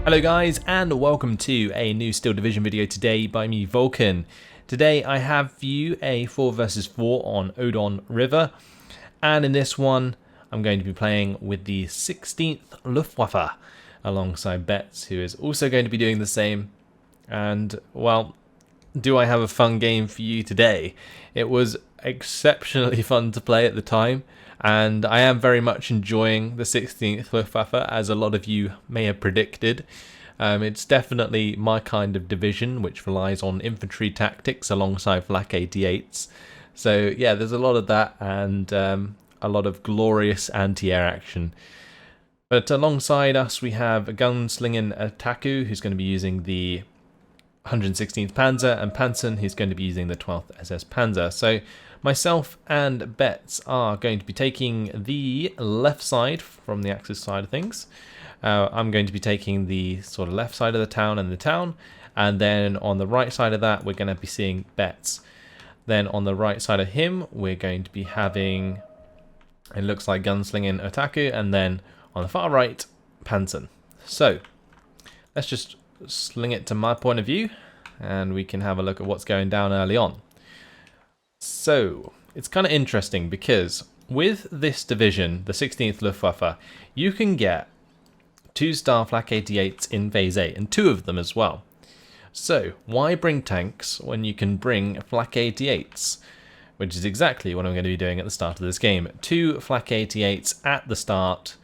Hello guys, and welcome to a new Steel Division video today by me, Vulcan. Today I have for you a 4 versus 4 on Odon River, and in this one I'm going to be playing with the 16th Luftwaffe alongside Betts, who is also going to be doing the same. And well, do I have a fun game for you today? It was exceptionally fun to play at the time, and I am very much enjoying the 16th Luftwaffe, as a lot of you may have predicted. It's definitely my kind of division, which relies on infantry tactics alongside flak 88s. So yeah, there's a lot of that, and a lot of glorious anti-air action. But alongside us we have a gunslinging Attaku, who's going to be using the 116th Panzer, and Panson, who's going to be using the 12th SS Panzer. So myself and Betts are going to be taking the left side from the Axis side of things. I'm going to be taking the sort of left side of the town, and then on the right side of that we're going to be seeing Betts. Then on the right side of him we're going to be having, it looks like, gunslinging Attaku, and then on the far right, Panson. So let's just sling it to my point of view and we can have a look at what's going down early on. So it's kind of interesting because with this division, the 16th Luftwaffe, you can get 2-star flak 88s in phase A, and 2 of them as well. So why bring tanks when you can bring flak 88s? Which is exactly what I'm going to be doing at the start of this game. 2 flak 88s at the start.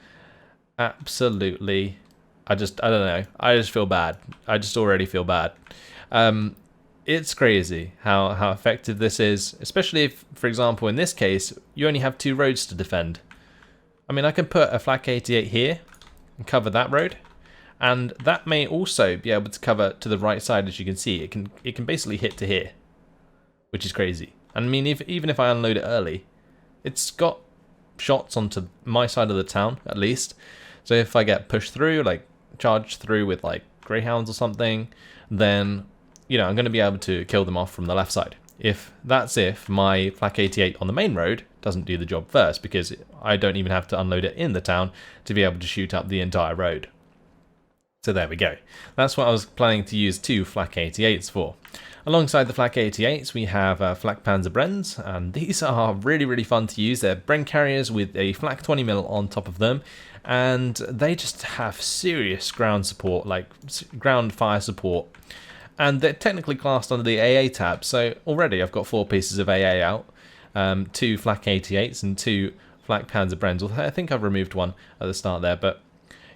Absolutely. I don't know. I just feel bad. I just already feel bad. It's crazy how effective this is, especially if, for example, in this case, you only have 2 roads to defend. I mean, I can put a flak 88 here and cover that road, and that may also be able to cover to the right side. As you can see, it can basically hit to here, which is crazy. And I mean, even if I unload it early, it's got shots onto my side of the town at least. So if I get pushed through, like charged through with like greyhounds or something, then you know I'm going to be able to kill them off from the left side. If my flak 88 on the main road doesn't do the job first, because I don't even have to unload it in the town to be able to shoot up the entire road. So there we go. That's what I was planning to use 2 flak 88s for. Alongside the flak 88s, we have flak Panzer Brens, and these are really fun to use. They're Bren carriers with a flak 20mm on top of them, and they just have serious ground support, like ground fire support. And they're technically classed under the AA tab, so already I've got 4 pieces of AA out, 2 flak 88s and 2 flak Panzer Brens. I think I've removed one at the start there, but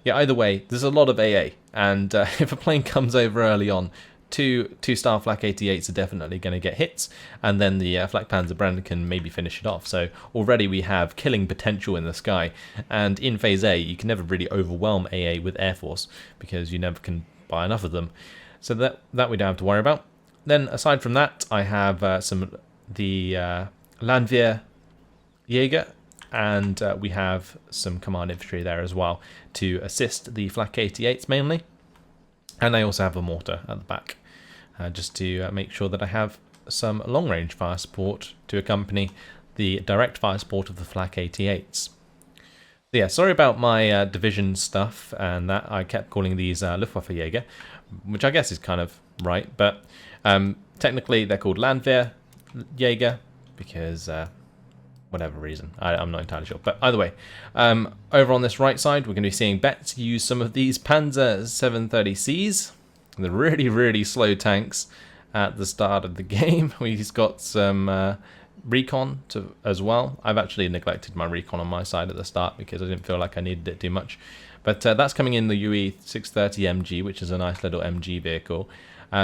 yeah, either way, there's a lot of AA, and if a plane comes over early on, 2-star flak 88s are definitely going to get hits, and then the flak Panzer Bren can maybe finish it off. So already we have killing potential in the sky, and in phase A you can never really overwhelm AA with Air Force because you never can buy enough of them. So that we don't have to worry about. Then aside from that, I have the Landwehr Jäger, and we have some command infantry there as well to assist the flak 88s mainly. And I also have a mortar at the back, just to make sure that I have some long-range fire support to accompany the direct fire support of the flak 88s. So yeah, sorry about my division stuff, and that I kept calling these Luftwaffe Jäger, which I guess is kind of right, but technically they're called Landwehr Jäger because whatever reason, I'm not entirely sure. But either way, over on this right side, we're going to be seeing Betts use some of these Panzer 730Cs, the really slow tanks at the start of the game. He's got some recon as well. I've actually neglected my recon on my side at the start because I didn't feel like I needed it too much. But that's coming in the UE 630 MG, which is a nice little MG vehicle.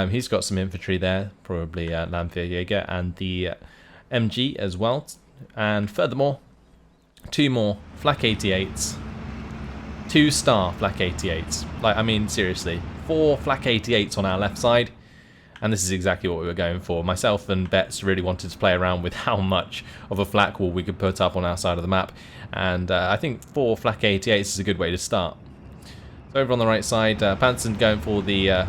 He's got some infantry there, probably Landwehr Jäger, and the MG as well. And furthermore, 2 more flak 88s, 2-star flak 88s. Like, I mean, seriously, 4 flak 88s on our left side, and this is exactly what we were going for. Myself and Betts really wanted to play around with how much of a flak wall we could put up on our side of the map, and I think 4 flak 88s is a good way to start. So over on the right side, Panson going for the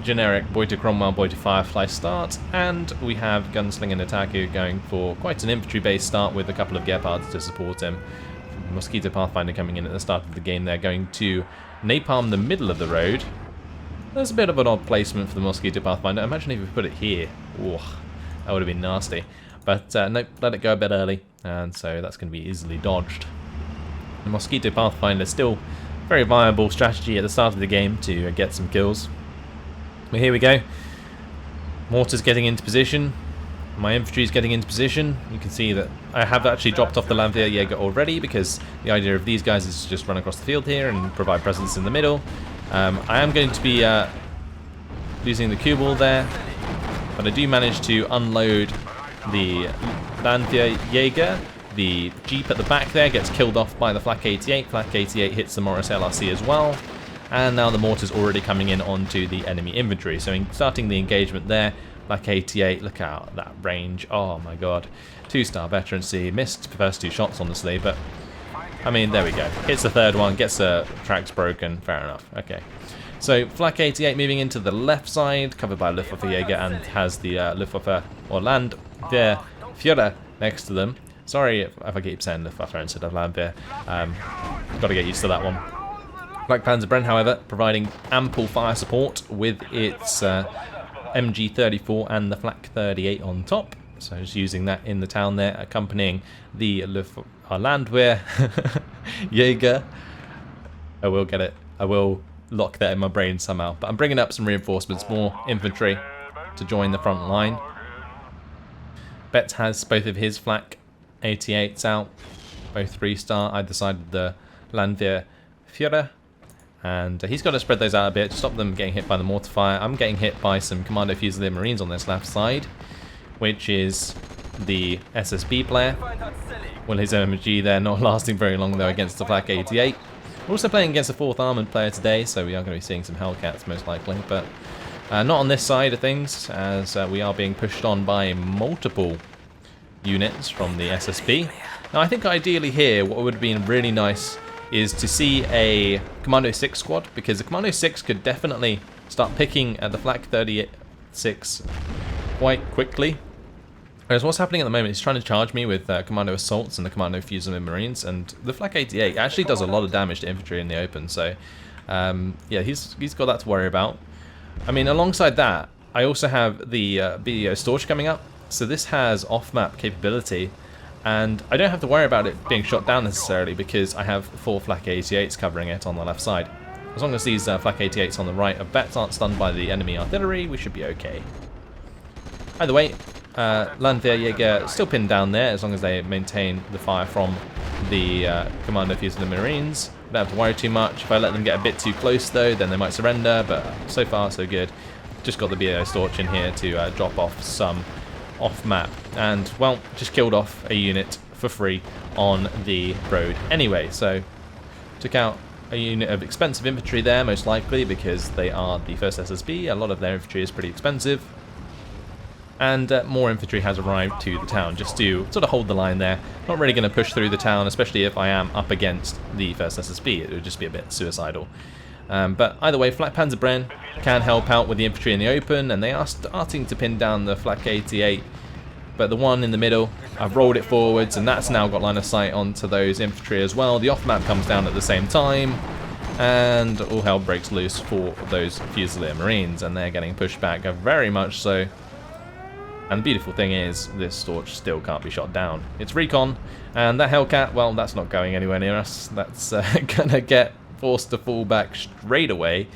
generic Boy to Cromwell, Boy to Firefly start, and we have Gunslinger Attaku going for quite an infantry-based start with a couple of Gepards to support him. Mosquito Pathfinder coming in at the start of the game there, going to napalm the middle of the road, There's a bit of an odd placement for the Mosquito Pathfinder. Imagine if we put it here. Ooh, that would have been nasty. But nope, let it go a bit early, and so that's going to be easily dodged. The Mosquito Pathfinder is still a very viable strategy at the start of the game to get some kills. But here we go. Mortar's getting into position. My infantry is getting into position. You can see that I have actually dropped off the Landwehr Jäger already, because the idea of these guys is to just run across the field here and provide presence in the middle. I am going to be using the cue ball there, but I do manage to unload the Landwehr Jäger. The Jeep at the back there gets killed off by the Flak 88. Flak 88 hits the Morris LRC as well. And now the mortar's already coming in onto the enemy infantry. So starting the engagement there, Flak 88, look out, that range. Oh my god. 2-star veterancy. Missed the first 2 shots, honestly, but I mean, there we go. Hits the third one, gets the tracks broken. Fair enough. Okay. So Flak 88 moving into the left side, covered by Luftwaffe Jäger, and has the Luftwaffe or Landwehr Führer next to them. Sorry if I keep saying Luftwaffe instead of Landwehr. Got to get used to that one. Black Panzerbrenn, however, providing ample fire support with its MG34 and the Flak 38 on top. So just using that in the town there, accompanying the Landwehr Jäger. I will get it. I will lock that in my brain somehow. But I'm bringing up some reinforcements, more infantry to join the front line. Bet has both of his Flak 88s out, both 3-star, either side of the Landwehr Führer. And he's got to spread those out a bit to stop them getting hit by the mortar fire. I'm getting hit by some Commando Fusilier Marines on this left side, which is the SSB player. Well, his MG there not lasting very long though against the Flak 88. We're also playing against a 4th Armoured player today, so we are going to be seeing some Hellcats most likely, but not on this side of things, as we are being pushed on by multiple units from the SSB. Now I think ideally here what would have been really nice is to see a Commando 6 squad, because the Commando 6 could definitely start picking at the Flak 36 quite quickly. Whereas what's happening at the moment is trying to charge me with Commando Assaults and the Commando Fusilier Marines, and the Flak 88 actually does a lot of damage to infantry in the open, so yeah, he's got that to worry about. I mean, alongside that, I also have the BDO Storch coming up, so this has off-map capability, and I don't have to worry about it being shot down necessarily, because I have 4 Flak 88s covering it on the left side. As long as these Flak 88s on the right of Bets aren't stunned by the enemy artillery, we should be okay. Either way, Landwehr Jäger still pinned down there, as long as they maintain the fire from the Commando Fusilier Marines. Don't have to worry too much. If I let them get a bit too close though, then they might surrender, but so far so good. Just got the BAO Storch in here to drop off some off-map, and well, just killed off a unit for free on the road anyway. So took out a unit of expensive infantry there, most likely because they are the 1st SSB. A lot of their infantry is pretty expensive, and more infantry has arrived to the town just to sort of hold the line there. Not really going to push through the town, especially if I am up against the 1st SSB. It would just be a bit suicidal. But either way, Flak Panzerbrenn can help out with the infantry in the open, and they are starting to pin down the Flak 88. But the one in the middle, I've rolled it forwards, and that's now got line of sight onto those infantry as well. The off-map comes down at the same time, and all hell breaks loose for those Fusilier Marines, and they're getting pushed back very much so. And the beautiful thing is, this Storch still can't be shot down. It's recon, and that Hellcat, well, that's not going anywhere near us. That's gonna get forced to fall back straight away.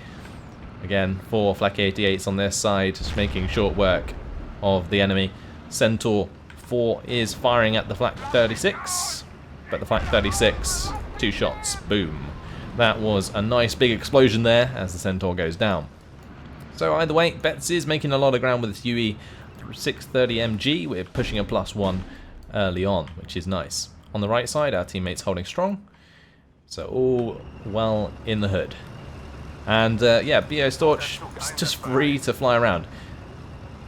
Again, 4 Flak 88s on their side, just making short work of the enemy. Centaur 4 is firing at the Flak 36, but the Flak 36, 2 shots, boom. That was a nice big explosion there as the Centaur goes down. So either way, Betts is making a lot of ground with his UE 630 MG. We're pushing a +1 early on, which is nice. On the right side, our teammates holding strong. So all well in the hood. And yeah, BO Storch is just free to fly around.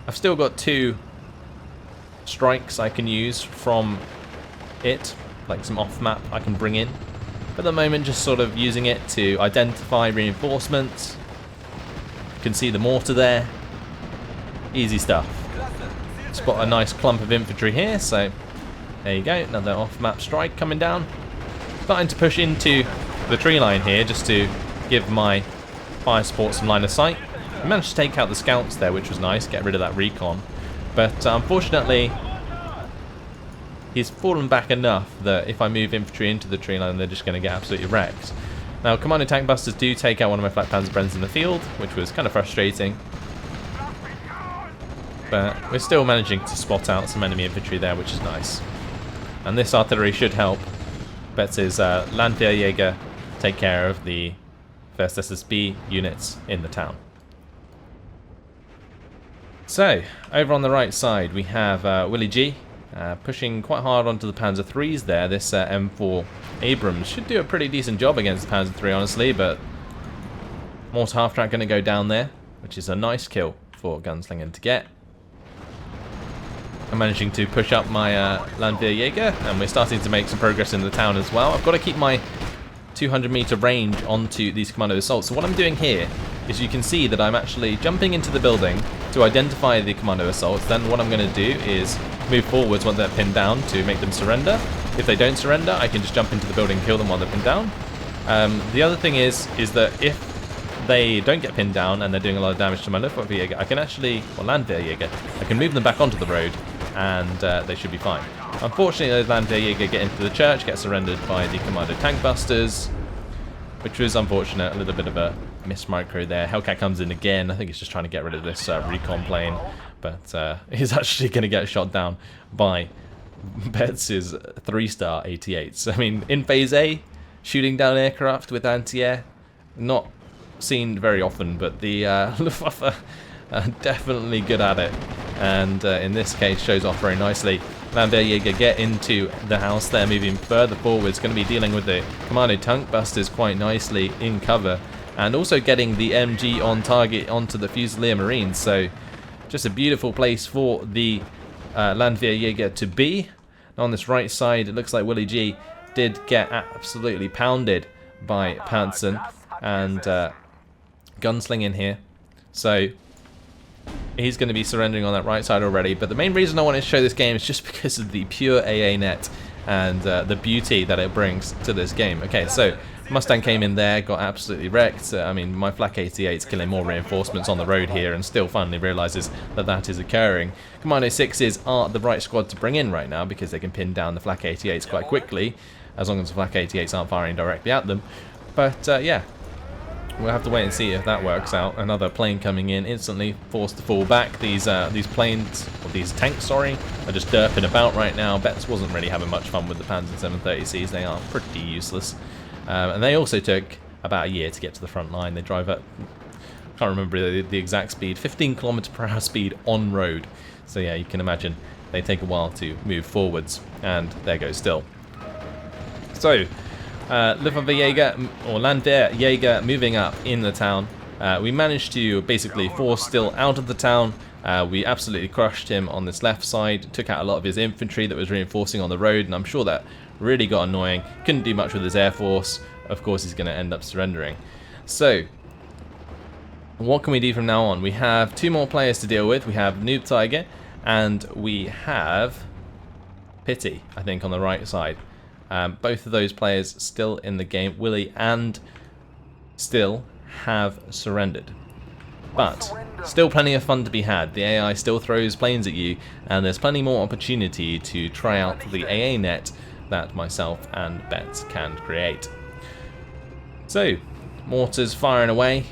I've still got 2 strikes I can use from it, like some off-map I can bring in. But at the moment, just sort of using it to identify reinforcements. You can see the mortar there. Easy stuff. Spot a nice clump of infantry here, so there you go, another off-map strike coming down. Starting to push into the tree line here just to give my fire support some line of sight. We managed to take out the scouts there, which was nice, get rid of that recon. But unfortunately, he's fallen back enough that if I move infantry into the tree line, they're just going to get absolutely wrecked. Now, Commando tank busters do take out one of my flak panzer Brens in the field, which was kind of frustrating. But we're still managing to spot out some enemy infantry there, which is nice. And this artillery should help Betz's Landwehrjäger take care of the first SSB units in the town. So, over on the right side we have Willie G pushing quite hard onto the Panzer IIIs there. This M4 Abrams should do a pretty decent job against the Panzer III, honestly, but Mortar half-track going to go down there, which is a nice kill for Gunslinger to get. I'm managing to push up my Landwehrjäger, and we're starting to make some progress in the town as well. I've got to keep my 200-meter range onto these commando assaults. So what I'm doing here is you can see that I'm actually jumping into the building to identify the commando assaults. Then what I'm going to do is move forwards once they're pinned down to make them surrender. If they don't surrender, I can just jump into the building and kill them while they're pinned down. The other thing is that if they don't get pinned down and they're doing a lot of damage to my Luftwaffe, I can actually, or Landwehrjäger, I can move them back onto the road and they should be fine. Unfortunately, those Landwehrjäger get into the church, get surrendered by the Commando tank busters, which was unfortunate. A little bit of a miss micro there. Hellcat comes in again. I think he's just trying to get rid of this recon plane, but he's actually going to get shot down by Betz's 3-star 88s. I mean, in Phase A, shooting down aircraft with anti-air, not seen very often, but the Luftwaffe are definitely good at it, and in this case shows off very nicely. Landwehrjäger get into the house there, moving further forward. It's going to be dealing with the Commando tank busters quite nicely in cover, and also getting the MG on target onto the Fusilier Marines. So just a beautiful place for the Landwehrjäger to be. On this right side, it looks like Willie G did get absolutely pounded by Panson and Gunsling in here. So he's going to be surrendering on that right side already. But the main reason I wanted to show this game is just because of the pure AA net and the beauty that it brings to this game. Okay, so Mustang came in there, got absolutely wrecked. I mean, my Flak 88's killing more reinforcements on the road here and still finally realizes that that is occurring. Commando 6s are the right squad to bring in right now because they can pin down the Flak 88s quite quickly, as long as the Flak 88s aren't firing directly at them. But yeah, we'll have to wait and see if that works out. Another plane coming in, instantly forced to fall back. These planes, or these tanks, sorry, are just derping about right now. Betz wasn't really having much fun with the Panzer 730Cs. They are pretty useless. And they also took about a year to get to the front line. They drive at, I can't remember the exact speed, 15 km/h speed on road. So yeah, you can imagine they take a while to move forwards. And there goes still. So, Luftwaffe or Landwehrjäger moving up in the town. We managed to basically force Still out of the town. We absolutely crushed him on this left side, took out a lot of his infantry that was reinforcing on the road, and I'm sure that really got annoying. Couldn't do much with his air force. Of course, he's going to end up surrendering. So, what can we do from now on? We have two more players to deal with. We have Noob Tiger, and we have Pity, I think, on the right side. Both of those players still in the game. Willie and Still have surrendered. But still plenty of fun to be had. The AI still throws planes at you, and there's plenty more opportunity to try out the AA net that myself and Betz can create. So, mortars firing away.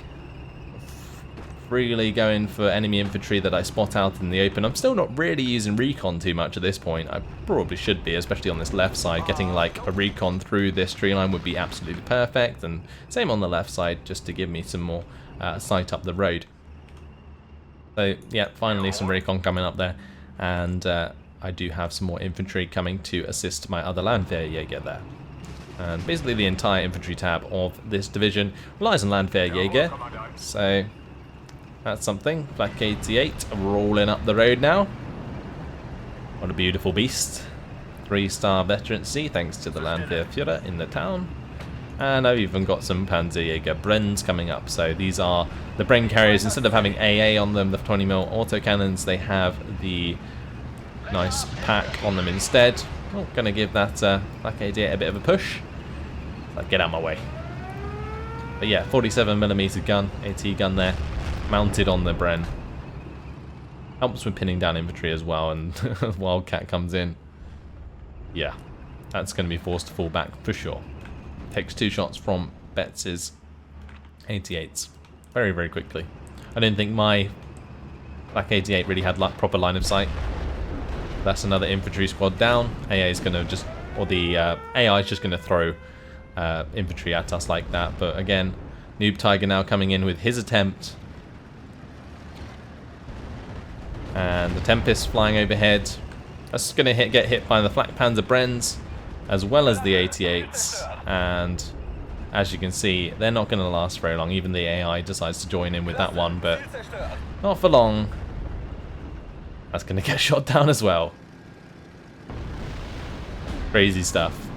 Really going for enemy infantry that I spot out in the open. I'm still not really using recon too much at this point. I probably should be, especially on this left side. Getting like a recon through this tree line would be absolutely perfect, and same on the left side, just to give me some more sight up the road. So yeah, finally some recon coming up there, and I do have some more infantry coming to assist my other Landwehrjäger there. And basically the entire infantry tab of this division relies on Landwehrjäger, so that's something. Flak 88 rolling up the road now. What a beautiful beast. 3-star veterancy thanks to the Landwehrführer in the town. And I've even got some Panzerjäger Brens coming up. So these are the Bren carriers. Instead of having AA on them, the 20mm autocannons, they have the nice pack on them instead. I'm going to give that Flak 88 a bit of a push. Like, get out of my way. But yeah, 47mm gun, AT gun there. mounted on the Bren. Helps with pinning down infantry as well, and Wildcat comes in. Yeah, that's going to be forced to fall back for sure. Takes 2 shots from Betts' 88s very, very quickly. I didn't think my Black 88 really had proper line of sight. That's another infantry squad down. AA is going to just, or the AI is just going to throw infantry at us like that. But again, Noob Tiger now coming in with his attempt. And the Tempest flying overhead. That's going to get hit by the Flak Panzer Brens as well as the 88s. And as you can see, they're not going to last very long. Even the AI decides to join in with that one, but not for long. That's going to get shot down as well. Crazy stuff.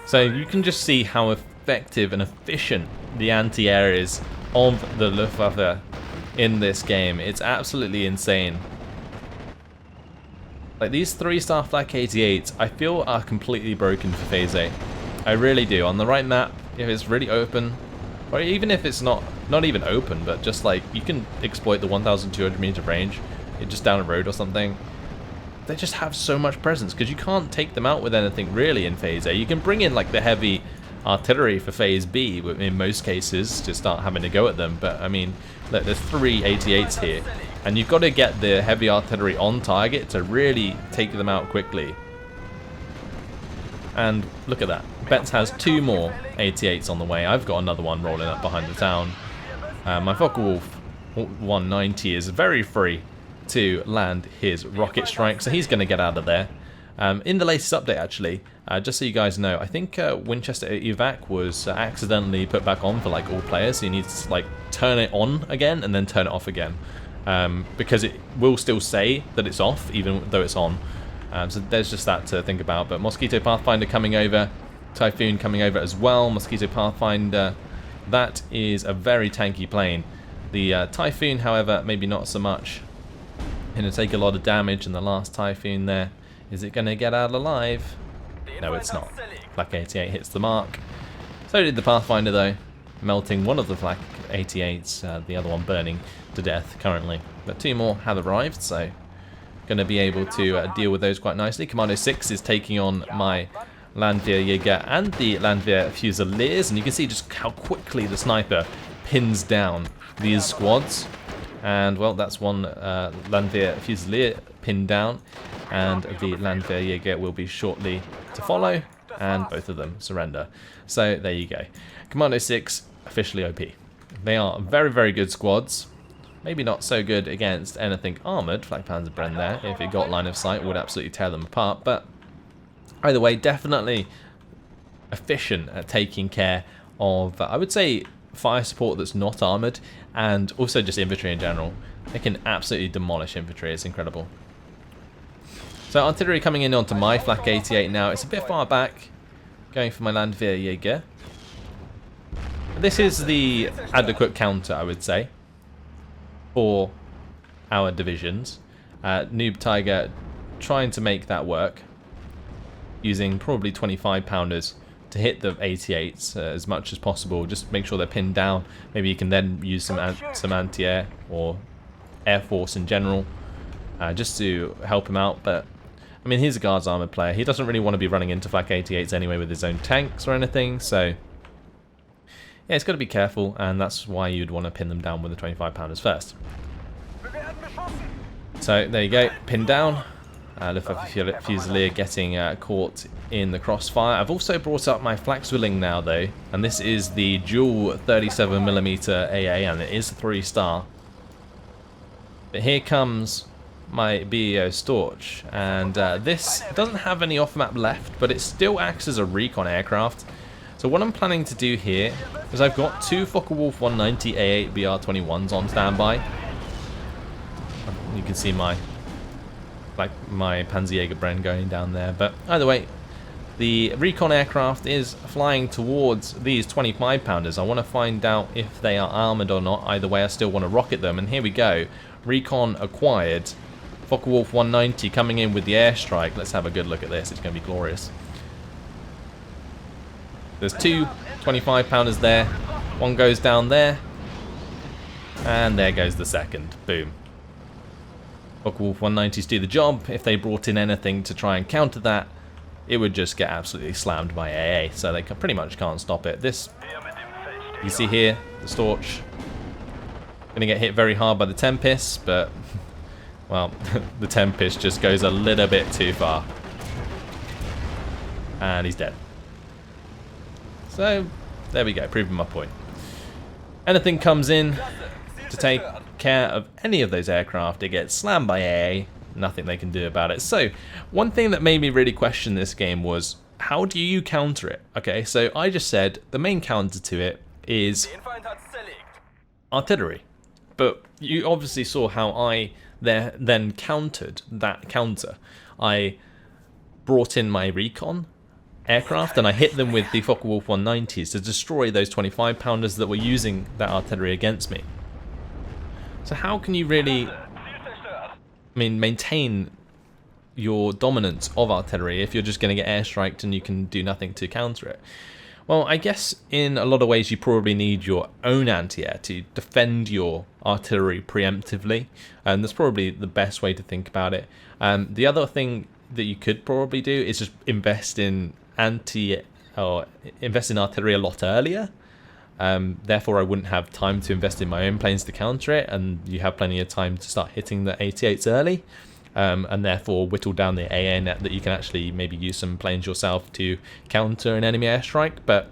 So you can just see how effective and efficient the anti-air is of the Luftwaffe in this game. It's absolutely insane. Like, these 3-star Flak 88s, I feel are completely broken for Phase 8. I really do. On the right map, if it's really open, or even if it's not even open, but just like you can exploit the 1,200 meter range, just down a road or something. They just have so much presence because you can't take them out with anything really in Phase A. You can bring in like the heavy artillery for Phase B in most cases to start having to go at them, but I mean, look, there's 3 88s here, and you've got to get the heavy artillery on target to really take them out quickly. And look at that. Betts has 2 more 88s on the way. I've got another one rolling up behind the town. My Focke-Wulf 190 is very free to land his rocket strike, so he's going to get out of there. In the latest update, actually, just so you guys know, I think Winchester evac was accidentally put back on for like all players, so you need to like turn it on again and then turn it off again, because it will still say that it's off even though it's on. So there's just that to think about. But Mosquito Pathfinder coming over, Typhoon coming over as well. Mosquito Pathfinder, that is a very tanky plane. The Typhoon, however, maybe not so much. Going to take a lot of damage in the last Typhoon there. Is it going to get out alive? No, it's not. Flak 88 hits the mark. So did the Pathfinder though, melting one of the Flak 88s, the other one burning to death currently. But 2 more have arrived, so going to be able to deal with those quite nicely. Commando 6 is taking on my Landwehrjäger and the Landwehr Fusiliers, and you can see just how quickly the sniper pins down these squads. And well, that's one Landwehr Fusilier pinned down, and the Landwehrjäger will be shortly to follow, and both of them surrender. So there you go. Commando 6 officially OP. They are very, very good squads. Maybe not so good against anything armoured. Flak Panzer Bren there, if it got line of sight, would absolutely tear them apart. But either way, definitely efficient at taking care of, I would say, fire support that's not armoured, and also just infantry in general. They can absolutely demolish infantry. It's incredible. So artillery coming in onto my Flak 88 now. It's a bit far back, going for my Landwehrjäger. This is the adequate counter, I would say, for our divisions. Noob Tiger trying to make that work, using probably 25-pounders to hit the 88s as much as possible. Just make sure they're pinned down. Maybe you can then use some anti-air or air force in general, just to help him out. But I mean, he's a guards armored player. He doesn't really want to be running into Flak 88s anyway with his own tanks or anything. So yeah, it's got to be careful, and that's why you'd want to pin them down with the 25-pounders first. So there you go, pinned down. Luftwaffe Fusilier getting caught in the crossfire. I've also brought up my Flak-Zwilling now though, and this is the dual 37mm AA, and it is 3-star. But here comes my BEO Storch, and this doesn't have any off-map left, but it still acts as a recon aircraft. So what I'm planning to do here is I've got 2 Focke-Wulf 190 A8 BR-21s on standby. You can see my Panzerjäger Bren going down there, but either way, the recon aircraft is flying towards these 25-pounders. I want to find out if they are armoured or not. Either way, I still want to rocket them, and here we go. Recon acquired. Focke-Wulf 190 coming in with the airstrike. Let's have a good look at this. It's going to be glorious. There's 2 25-pounders there. One goes down there. And there goes the second. Boom. Focke-Wulf 190s do the job. If they brought in anything to try and counter that, it would just get absolutely slammed by AA. So they pretty much can't stop it. This, you see here, the Storch. Going to get hit very hard by the Tempest, but, well, the Tempest just goes a little bit too far. And he's dead. So, there we go, proving my point. Anything comes in to take care of any of those aircraft, it gets slammed by AA, nothing they can do about it. So, one thing that made me really question this game was, how do you counter it? Okay, so I just said the main counter to it is artillery. But you obviously saw how I then countered that counter. I brought in my recon aircraft and I hit them with the Focke-Wulf 190s to destroy those 25 pounders that were using that artillery against me. So how can you really, maintain your dominance of artillery if you're just going to get airstriked and you can do nothing to counter it? Well, I guess in a lot of ways you probably need your own anti-air to defend your artillery preemptively, and that's probably the best way to think about it. The other thing that you could probably do is just invest in artillery a lot earlier. Therefore, I wouldn't have time to invest in my own planes to counter it, and you have plenty of time to start hitting the 88s early. And therefore whittle down the AA net that you can actually maybe use some planes yourself to counter an enemy airstrike. But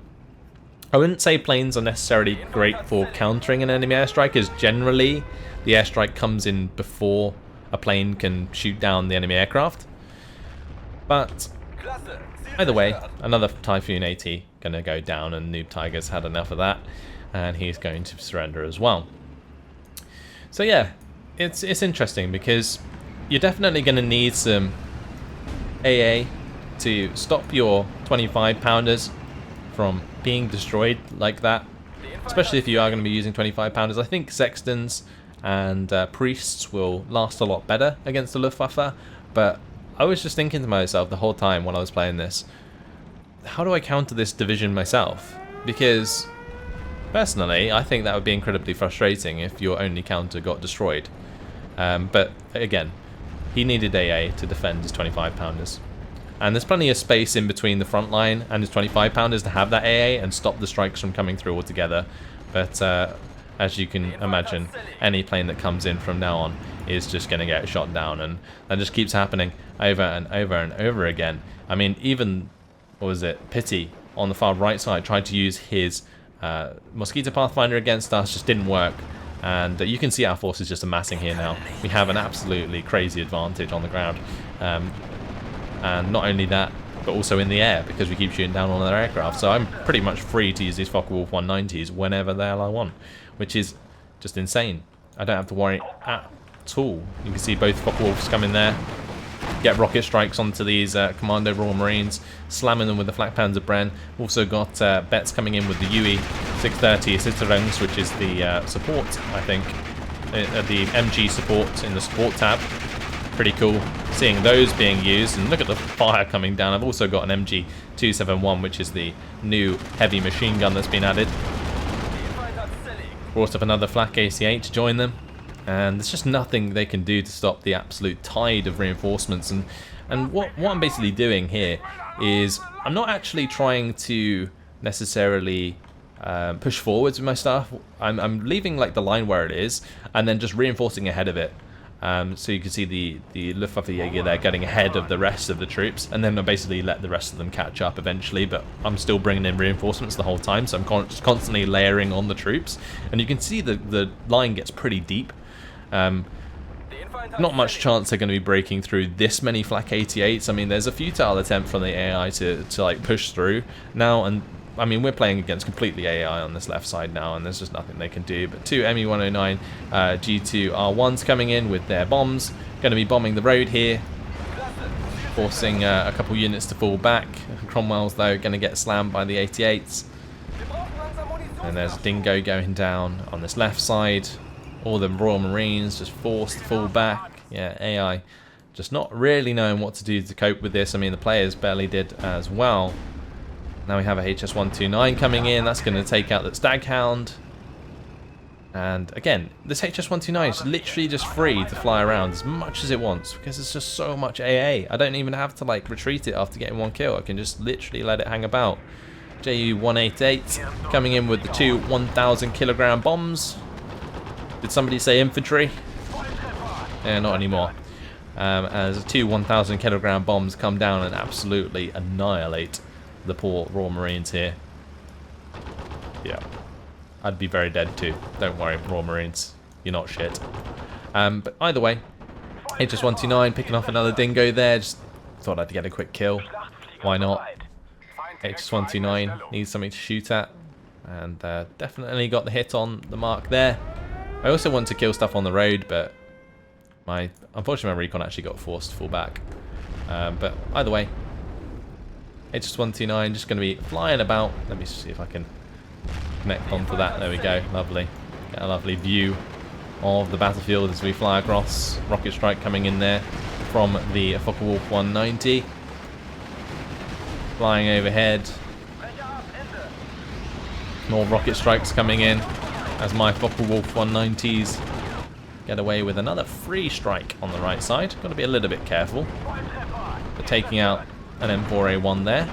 I wouldn't say planes are necessarily great for countering an enemy airstrike, as generally the airstrike comes in before a plane can shoot down the enemy aircraft. But either way, another Typhoon 80 going to go down, and Noob Tiger's had enough of that, and he's going to surrender as well. So yeah, it's interesting because you're definitely going to need some AA to stop your 25 pounders from being destroyed like that, especially if you are going to be using 25 pounders. I think Sextons and Priests will last a lot better against the Luftwaffe, but I was just thinking to myself the whole time when I was playing this, how do I counter this division myself? Because personally I think that would be incredibly frustrating if your only counter got destroyed. But again, he needed AA to defend his 25 pounders. And there's plenty of space in between the front line and his 25 pounders to have that AA and stop the strikes from coming through altogether. But as you can imagine, any plane that comes in from now on is just going to get shot down, and that just keeps happening over and over and over again. I mean, even, what was it, Pity on the far right side tried to use his Mosquito Pathfinder against us, just didn't work. And you can see our forces just amassing here now. We have an absolutely crazy advantage on the ground. And not only that, but also in the air, because we keep shooting down on their aircraft. So I'm pretty much free to use these Focke-Wulf 190s whenever the hell I want, which is just insane. I don't have to worry at all. You can see both Focke-Wulfs come in there, get rocket strikes onto these Commando Royal Marines, slamming them with the Flak Panzer Bren. Also got bets coming in with the UE 630 Citerungs, which is the support, I think, the MG support in the support tab. Pretty cool seeing those being used, and look at the fire coming down. I've also got an MG 271, which is the new heavy machine gun that's been added. Brought up another Flak AC8 to join them, and there's just nothing they can do to stop the absolute tide of reinforcements. And what I'm basically doing here is I'm not actually trying to necessarily push forwards with my stuff. I'm leaving like the line where it is and then just reinforcing ahead of it. So you can see the Luftwaffe Jäger there getting ahead of the rest of the troops, and then I basically let the rest of them catch up eventually, but I'm still bringing in reinforcements the whole time, so I'm just constantly layering on the troops. And you can see the line gets pretty deep. Not much chance they're going to be breaking through this many Flak 88s. I mean, there's a futile attempt from the AI to like push through now, and I mean, we're playing against completely AI on this left side now, and there's just nothing they can do. But two ME-109 G2R1s coming in with their bombs, going to be bombing the road here, forcing a couple units to fall back. Cromwell's, though, going to get slammed by the 88s. And there's a Dingo going down on this left side. All the Royal Marines just forced to fall back. Yeah, AI just not really knowing what to do to cope with this. I mean, the players barely did as well. Now we have a HS-129 coming in. That's going to take out that Staghound. And again, this HS-129 is literally just free to fly around as much as it wants because it's just so much AA. I don't even have to like retreat it after getting one kill. I can just literally let it hang about. Ju-188 coming in with the two 1,000 kilogram bombs. Did somebody say infantry? Yeah, not anymore. As two 1,000 kilogram bombs come down and absolutely annihilate the poor Royal Marines here. Yeah. I'd be very dead too. Don't worry, Royal Marines. You're not shit. But either way, HS-129 picking off another dingo there. Just thought I'd get a quick kill. Why not? HS-129 needs something to shoot at. And definitely got the hit on the mark there. I also want to kill stuff on the road, but unfortunately my recon actually got forced to fall back. But either way, HS-129 just going to be flying about. Let me see if I can connect onto that. There we go. Lovely. Get a lovely view of the battlefield as we fly across. Rocket strike coming in there from the Focke-Wulf 190. Flying overhead. More rocket strikes coming in as my Focke-Wulf 190s get away with another free strike on the right side. Got to be a little bit careful. But taking out an M4A1 there.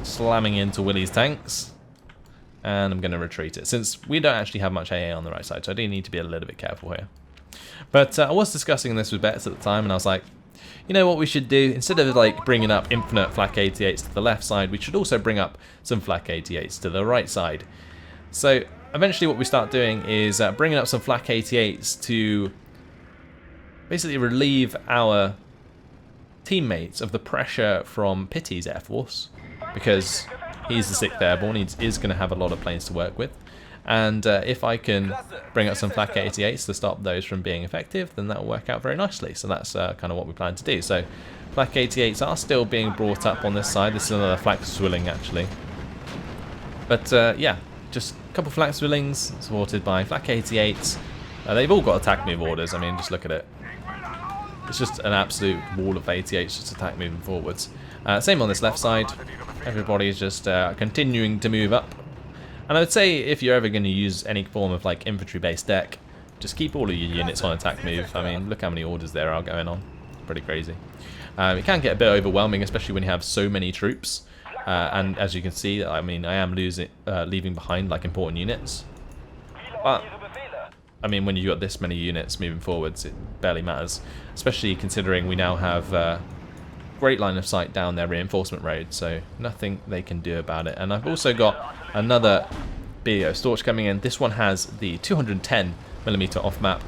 Slamming into Willie's tanks. And I'm going to retreat it, since we don't actually have much AA on the right side, so I do need to be a little bit careful here. But I was discussing this with Betts at the time, and I was like, you know what we should do? Instead of like bringing up infinite Flak 88s to the left side, we should also bring up some Flak 88s to the right side. So eventually what we start doing is bringing up some Flak 88s to basically relieve our teammates of the pressure from Pitty's Air Force, because he's the 6th Airborne, he is going to have a lot of planes to work with. And if I can bring up some Flak 88s to stop those from being effective, then that will work out very nicely. So that's kind of what we plan to do. So Flak 88s are still being brought up on this side. This is another Flak Zwilling actually. But yeah, just a couple Flak Zwillings supported by Flak 88s. They've all got attack move orders. I mean, just look at it. It's just an absolute wall of 88s just attack moving forwards. Same on this left side. Everybody is just continuing to move up. And I would say if you're ever going to use any form of like infantry-based deck, just keep all of your units on attack move. I mean, look how many orders there are going on. Pretty crazy. It can get a bit overwhelming, especially when you have so many troops. And as you can see, I mean, I am leaving behind like important units. But I mean, when you've got this many units moving forwards, it barely matters. Especially considering we now have great line of sight down their reinforcement road, so nothing they can do about it. And I've also got another BO Storch coming in. This one has the 210mm off map.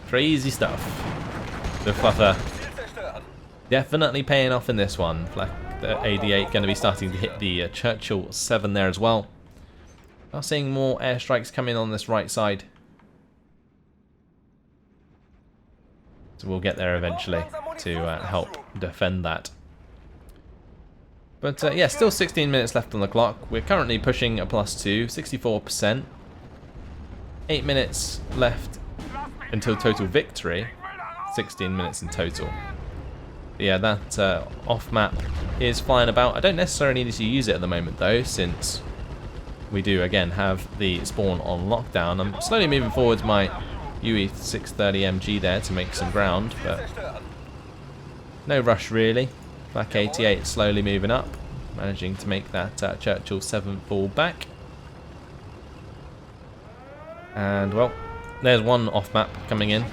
Crazy stuff. Luftwaffe definitely paying off in this one. The AD8 going to be starting to hit the Churchill 7 there as well. I'm seeing more airstrikes coming on this right side. So we'll get there eventually to help defend that. But yeah, still 16 minutes left on the clock. We're currently pushing a +2, 64%. 8 minutes left until total victory. 16 minutes in total. But yeah, that off map is flying about. I don't necessarily need to use it at the moment though, since we do again have the spawn on lockdown. I'm slowly moving forwards my UE630MG there to make some ground, but no rush really. Flak 88 slowly moving up, managing to make that Churchill 7 fall back. And well, there's one off map coming in.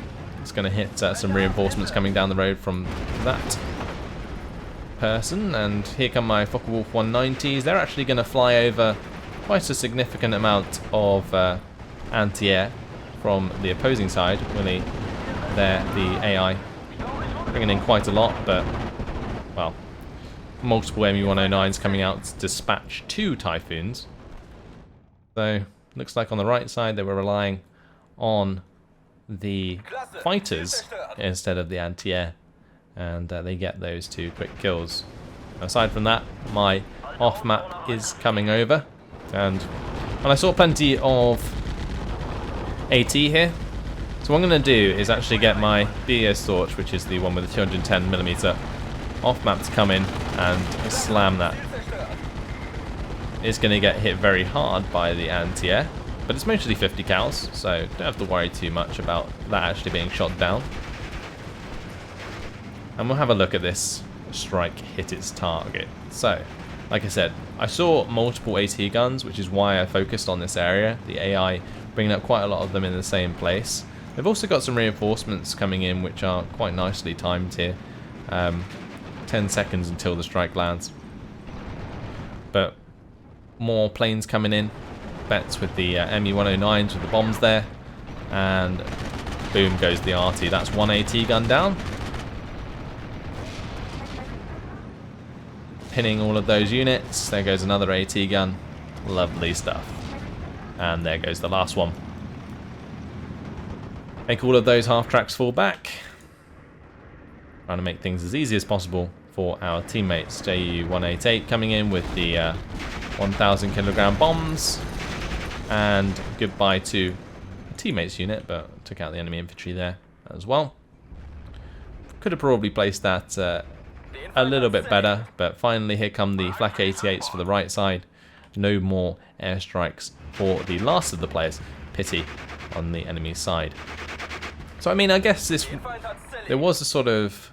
It's going to hit some reinforcements coming down the road from that person. And here come my Focke-Wulf 190s. They're actually going to fly over quite a significant amount of anti-air from the opposing side. Really, there, the AI bringing in quite a lot, but well, multiple MU-109s coming out to dispatch 2 Typhoons. So looks like on the right side they were relying on the fighters instead of the anti-air, and they get those 2 quick kills. Aside from that, my off map is coming over, and I saw plenty of AT here. So what I'm going to do is actually get my BO Storch, which is the one with the 210mm off map, to come in and slam that is going to get hit very hard by the anti-air, but it's mostly 50 cals, so don't have to worry too much about that actually being shot down. And we'll have a look at this strike hit its target. So, like I said, I saw multiple AT guns, which is why I focused on this area. The AI bringing up quite a lot of them in the same place. They've also got some reinforcements coming in, which are quite nicely timed here. 10 seconds until the strike lands. But more planes coming in. Bets with the ME-109s with the bombs there. And boom goes the RT. That's one AT gun down. Pinning all of those units. There goes another AT gun. Lovely stuff. And there goes the last one. Make all of those half tracks fall back. Trying to make things as easy as possible for our teammates. JU-188 coming in with the 1,000 kilogram bombs. And goodbye to a teammate's unit, but took out the enemy infantry there as well. Could have probably placed that a little bit better, but finally here come the Flak 88s for the right side. No more airstrikes for the last of the players. Pity on the enemy side. So I mean, I guess there was a sort of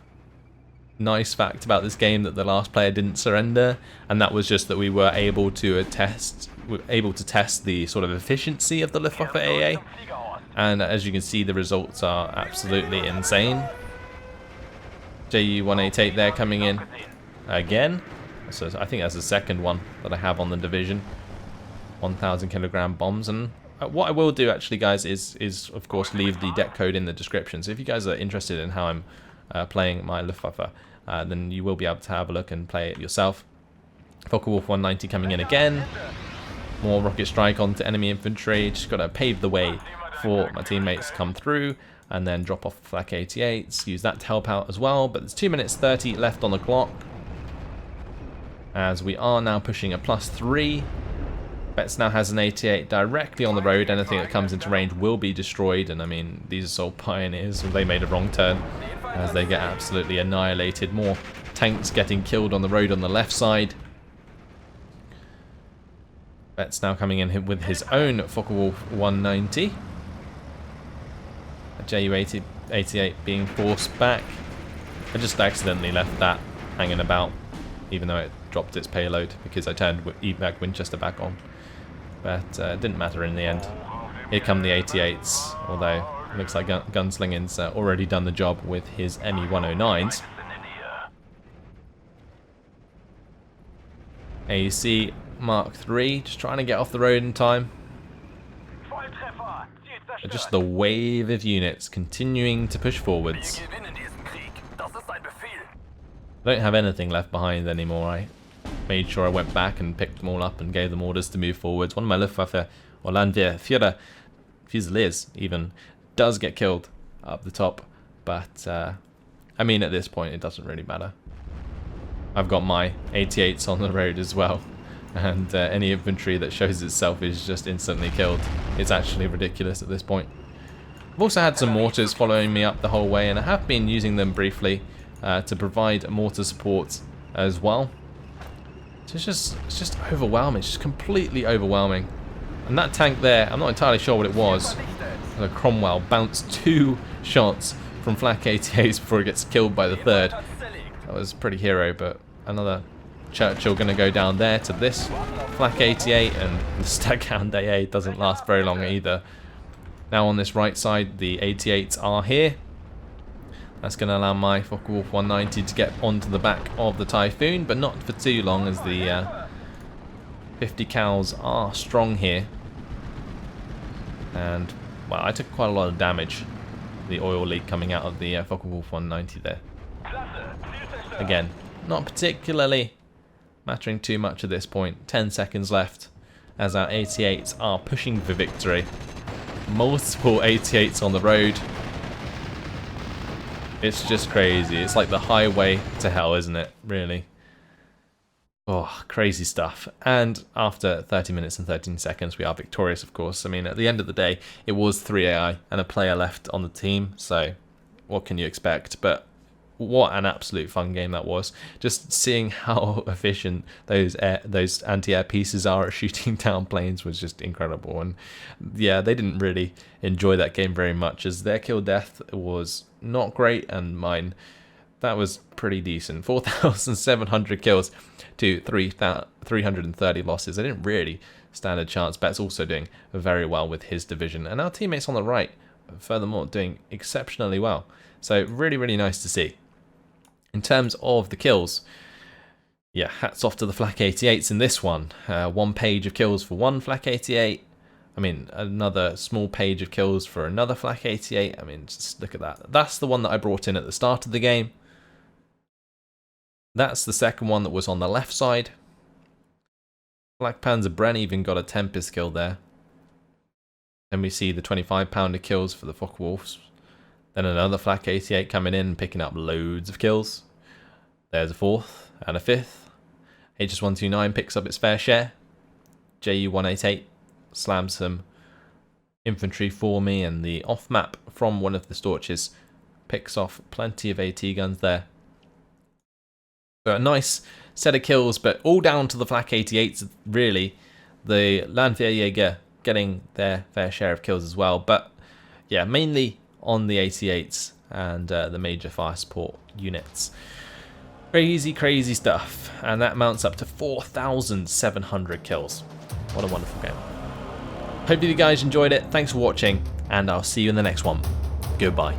nice fact about this game that the last player didn't surrender, and that was just that we were able to test the sort of efficiency of the Luftwaffe AA, and as you can see, the results are absolutely insane. JU-188 there coming in again, so I think that's the second one that I have on the division. 1,000 kilogram bombs. And what I will do actually, guys, is of course leave the deck code in the description, so if you guys are interested in how I'm playing my Luftwaffe, then you will be able to have a look and play it yourself. Focke-Wulf 190 coming in again. More rocket strike onto enemy infantry. Just got to pave the way for my teammates to come through and then drop off Flak 88s. Use that to help out as well. But there's 2 minutes 30 left on the clock, as we are now pushing a +3. Betz now has an 88 directly on the road. Anything that comes into range will be destroyed. And I mean, these are sole pioneers. They made a wrong turn as they get absolutely annihilated. More tanks getting killed on the road on the left side. Betz now coming in with his own Focke-Wulf 190. JU-88 being forced back. I just accidentally left that hanging about, even though it dropped its payload, because I turned evac Winchester back on. But it didn't matter in the end. Here come the 88s, although it looks like Gunslinging's already done the job with his ME-109s. AEC Mark III, just trying to get off the road in time. Just the wave of units continuing to push forwards. I don't have anything left behind anymore. I made sure I went back and picked them all up and gave them orders to move forwards. One of my Luftwaffe, or Landwehr Fusiliers even, does get killed up the top, but I mean, at this point it doesn't really matter. I've got my 88s on the road as well, and any infantry that shows itself is just instantly killed. It's actually ridiculous at this point. I've also had some mortars following me up the whole way, and I have been using them briefly to provide mortar support as well. So it's just overwhelming. It's just completely overwhelming. And that tank there, I'm not entirely sure what it was. The Cromwell bounced 2 shots from Flak 88s before it gets killed by the third. That was pretty hero, but another Churchill going to go down there to this Flak 88, and the Staghound AA doesn't last very long either. Now on this right side, the 88s are here. That's going to allow my Focke-Wulf 190 to get onto the back of the Typhoon, but not for too long, as the 50 cals are strong here. And, well, I took quite a lot of damage. The oil leak coming out of the Focke-Wulf 190 there. Again, not particularly mattering too much at this point. 10 seconds left as our 88s are pushing for victory. Multiple 88s on the road. It's just crazy. It's like the highway to hell, isn't it? Really. Oh, crazy stuff. And after 30 minutes and 13 seconds, we are victorious, of course. I mean, at the end of the day, it was 3 AI and a player left on the team. So what can you expect? But what an absolute fun game that was. Just seeing how efficient those anti-air pieces are at shooting down planes was just incredible. And yeah, they didn't really enjoy that game very much, as their kill death was not great, and mine, that was pretty decent. 4,700 kills to 330 losses. I didn't really stand a chance. Bet's also doing very well with his division, and our teammates on the right, furthermore, doing exceptionally well. So really, really nice to see. In terms of the kills, yeah, hats off to the Flak 88s in this one. 1 page of kills for one Flak 88. I mean, another small page of kills for another Flak 88. I mean, just look at that. That's the one that I brought in at the start of the game. That's the second one that was on the left side. Black Panzer Bren even got a Tempest kill there. Then we see the 25-pounder kills for the Focke-Wulfs. Then another Flak 88 coming in and picking up loads of kills. There's a fourth and a fifth. HS129 picks up its fair share. JU188 slams some infantry for me, and the off-map from one of the Storches picks off plenty of AT guns there. So a nice set of kills, but all down to the Flak 88s, really. The Landwehrjäger getting their fair share of kills as well. But yeah, mainly on the 88s and the major fire support units. Crazy, crazy stuff. And that mounts up to 4,700 kills. What a wonderful game. Hope you guys enjoyed it. Thanks for watching, and I'll see you in the next one. Goodbye.